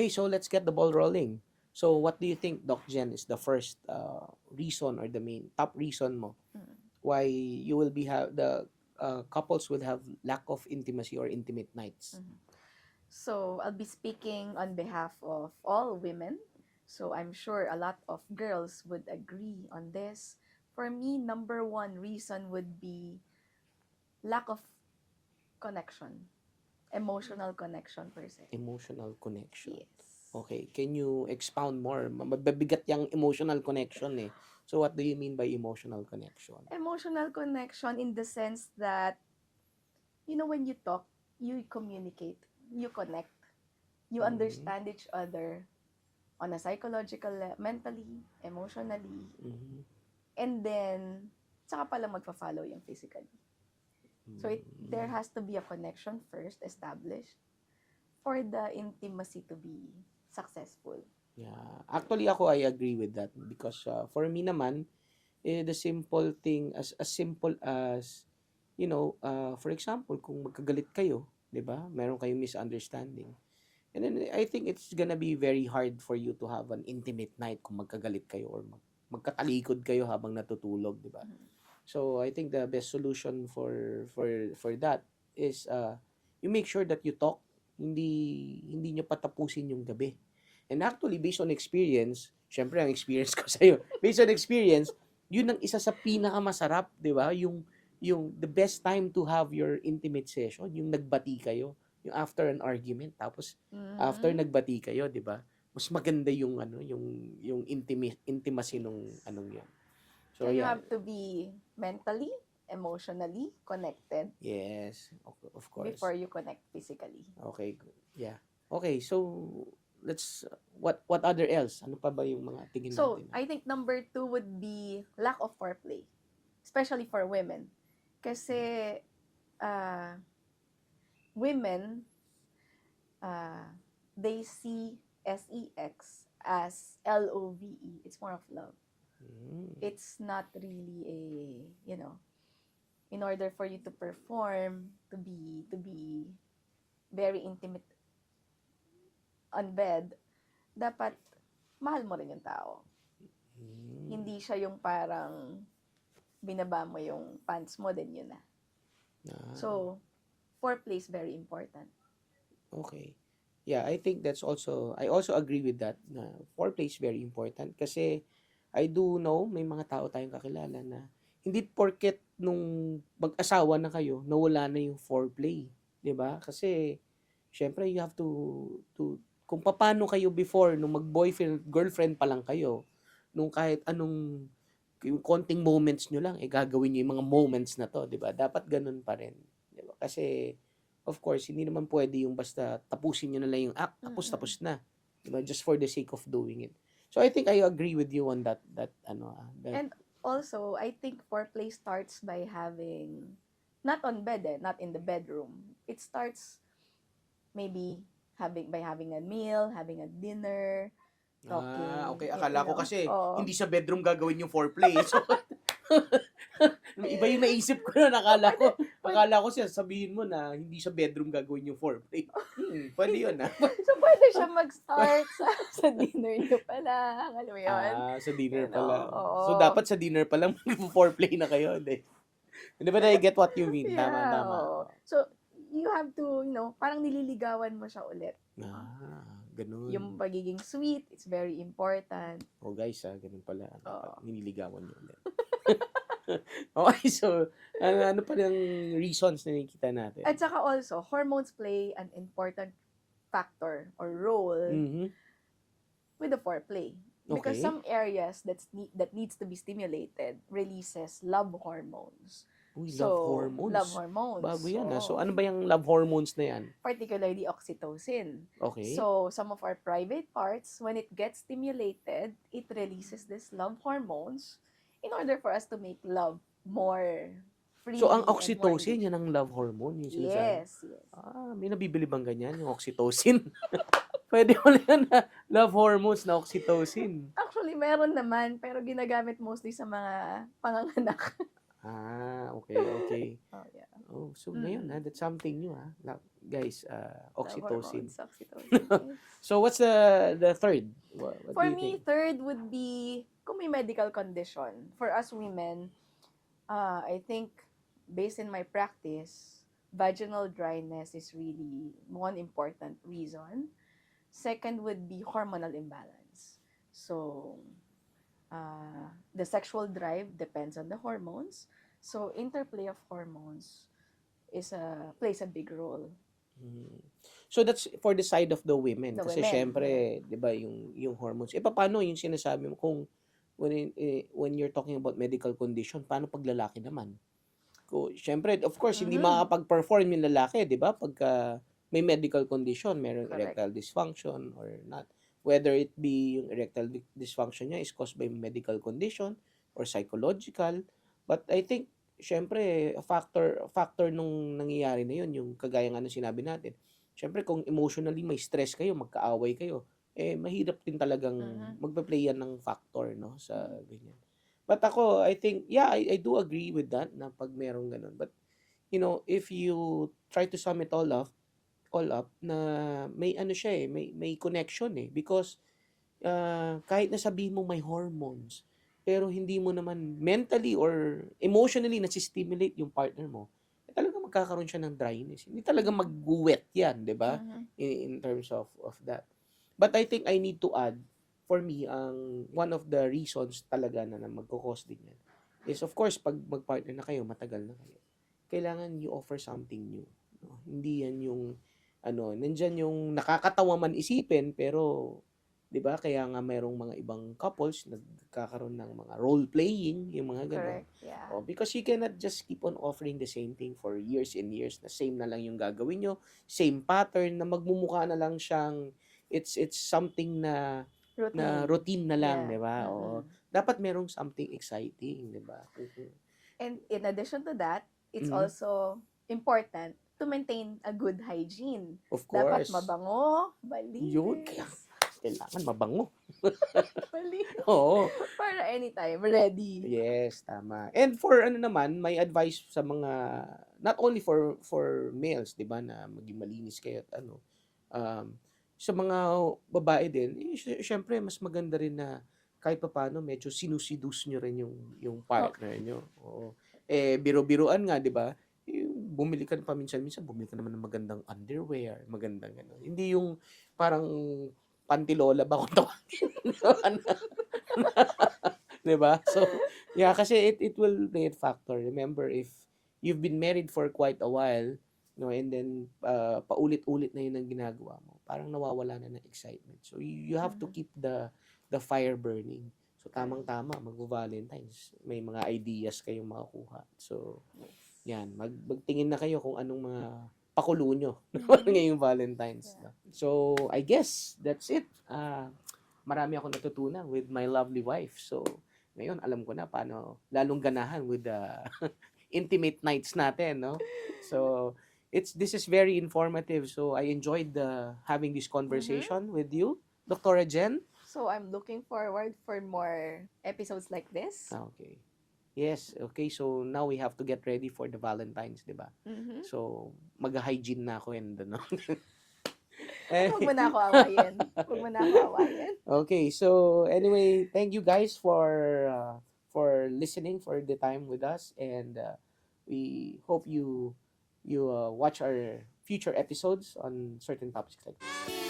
Okay, so let's get the ball rolling. So what do you think, Doc Jen, is the first reason or the main top reason mo Mm. why you will be have the couples will have lack of intimacy or intimate nights? Mhm. So I'll be speaking on behalf of all women. So I'm sure a lot of girls would agree on this. For me, number one reason would be lack of connection, emotional connection per se. Emotional connection. Yes. Okay, can you expound more? Mabibigat yung emotional connection eh. So what do you mean by emotional connection? Emotional connection in the sense that, when you talk, you communicate, you connect, you Mm-hmm. understand each other on a psychological, mentally, emotionally, Mm-hmm. and then, tsaka pala magfa-follow yung physically. So there Mm-hmm. has to be a connection first established for the intimacy to be successful. Yeah. Actually ako I agree with that because for me naman the simple thing as simple as for example kung magkagalit kayo, 'di ba? Meron kayong misunderstanding. And then I think it's gonna be very hard for you to have an intimate night kung magkagalit kayo or magkatalikod kayo habang natutulog, 'di ba? Mhm. So I think the best solution for that is you make sure that you talk, hindi niyo patapusin yung gabi. And actually based on experience, syempre ang experience ko sa based on experience, yun ang isa sa pinakamasarap, 'di ba? Yung the best time to have your intimate session, yung nagbati kayo, yung after an argument, tapos after Mhm. nagbati kayo, 'di ba? Mas maganda yung yung intimacy nung Yes. anong yun. So So you yeah, have to be mentally, emotionally connected yes, of course. before you connect physically. Okay, yeah. Okay, so let's what other else? Ano pa ba yung mga tingin So natin? I think number two would be lack of foreplay, especially for women. Kasi uh, women, uh, they see sex as love. It's more of love. Mm. It's not really a, in order for you to perform, to be very intimate on bed, dapat mahal mo rin yung tao. Mm. Hindi siya yung parang binaba mo yung pants mo, then yun na. Ah, So, foreplay is very important. okay. Yeah, I think I also agree with that na foreplay is very important kasi I do know may mga tao tayong kakilala na hindi porket nung mag-asawa na kayo nawala na yung foreplay, 'di ba? Kasi syempre you have to kung paano kayo before nung mag-boyfriend girlfriend pa lang kayo, nung kahit anong yung konting moments nyo lang gagawin niyo yung mga moments na to, 'di ba? Dapat ganun pa rin, 'di ba? Kasi of course, hindi naman pwede yung basta tapusin nyo na lang yung act, Mm-mm. tapos na. Diba? Just for the sake of doing it. So I think I agree with you on that. And also, I think foreplay starts by having, not on bed, not in the bedroom. It starts maybe having a meal, having a dinner, talking, Okay. Akala ko kasi oh, hindi sa bedroom gagawin yung foreplay. So, iba yung naisip ko na pwede, pwede, akala ko siya sabihin mo na hindi sa bedroom gagawin yung foreplay. Pwede yun ah. so pwede siya mag-start sa dinner niyo pa lang, alam mo yun? Sa dinner pala. So, Oo. dapat sa dinner pa lang mag-foreplay na kayo. Hindi. Hindi ba I get what you mean? Tama, Yeah, tama. oo. So, you have to, parang nililigawan mo siya ulit. Yung Ganun. pagiging sweet, it's very important. Oh guys, ganun pala. Dapat Oo. nililigawan nyo ulit. Okay, so, ano pa yung reasons na nakikita natin? At saka also, hormones play an important factor or role Mhm. with the foreplay. Because Okay. some areas that needs to be stimulated releases love hormones. Uy, love So, love hormones. Bago hormones. yan So, Oh, ano ba yung love hormones na yan? particularly oxytocin. Okay. So, some of our private parts, when it gets stimulated, it releases this love hormones in order for us to make love more So, ang freely and more oxytocin, yan engaging. ang love hormone, yung sinasabi. Yes, yes. May nabibili bang ganyan, yung oxytocin? Pwede mo yan na love hormones na oxytocin. Actually, meron naman, pero ginagamit mostly sa mga panganganak. Okay, okay. Oh, yeah. Oh, so ngayon Mm. that's something new guys, The oxytocin. hormones, oxytocin. Yes. So what's the third? What For do you me, think? third would be kung may medical condition. For us women, I think based in my practice, vaginal dryness is really one important reason. Second would be hormonal imbalance. So, the sexual drive depends on the hormones. So, interplay of hormones plays a big role. Mm. So that's for the side of the women The kasi women, yeah. syempre, 'di ba, yung hormones. Paano yung sinasabi mo kung when you're talking about medical condition, paano pag lalaki naman? Syempre, of course, hindi Mm-hmm. makakapag-perform yung lalaki, 'di ba? Pagka may medical condition, merong Correct. erectile dysfunction or not. Whether it be yung erectile dysfunction niya is caused by medical condition or psychological. But I think, syempre, factor nung nangyayari na yun, yung kagaya nga ng sinabi natin. Syempre, kung emotionally may stress kayo, magkaaway kayo, mahirap din talagang Mm-hmm. magpa-play yan ng factor, no, sa ganyan. But ako, I think, yeah, I do agree with that na pag merong ganun. But, if you try to sum it all up na may ano siya may connection because kahit na sabihin mo may hormones, pero hindi mo naman mentally or emotionally nasi-stimulate yung partner mo, talagang magkakaroon siya ng dryness. Hindi talaga mag-wet yan, 'di ba? Mm-hmm. In terms of that. But I think I need to add, for me, ang one of the reasons talaga na magko-cause din yan is, of course, pag mag-partner na kayo, matagal na kayo, kailangan you offer something new. No? Hindi yan yung, nandyan yung nakakatawa man isipin, pero, di ba, kaya nga mayroong mga ibang couples nagkakaroon ng mga role-playing, yung mga ganon. Correct, yeah. Because you cannot just keep on offering the same thing for years and years, na same na lang yung gagawin nyo, same pattern, na magmumukha na lang siyang, it's something na routine na lang, Yeah. di ba? Mm-mm. Dapat merong something exciting, di ba? And in addition to that, it's Mhm. also important to maintain a good hygiene. Of Dapat course. mabango, Yun, kaya malinis, kailangan mabango. malinis. Oo. Para anytime, ready. Yes, tama. And for naman, my advice sa mga, not only for males, 'di ba, na maging malinis kayo at um, sa mga babae din, syempre mas maganda rin na kahit papaano medyo sinusidus nyo rin yung partner nyo. Oo. Biro-biruan nga, 'di ba? Yung bumili ka paminsan-minsan, bumili ka naman ng magandang underwear, magandang ano. Hindi yung parang pantilola ba kung tawagin? 'Di ba? So, yeah, kasi it will play a factor. Remember, if you've been married for quite a while, and then paulit-ulit na 'yun ang ginagawa mo, parang nawawala na ng excitement. So, you have to keep the fire burning. So, tamang-tama, magvo-Valentine's, may mga ideas kayong makukuha. So, yan, magtingin na kayo kung anong mga pakulo nyo ngayong Valentine's. Yeah. So, I guess that's it. Marami ako natutunan with my lovely wife. So, ngayon, alam ko na paano lalong ganahan with the intimate nights natin, no? So, this is very informative. So, I enjoyed having this conversation with you, Dr. Jen. So I'm looking forward for more episodes like this. Okay. Yes, okay. So, now we have to get ready for the Valentine's, di ba? Mm-hmm. So, mag-hygiene na ako and ano. Huwag mo na ako awayin. Huwag mo na ako awayin. Okay, so anyway, thank you guys for listening for the time with us, and we hope you watch our future episodes on certain topics like this.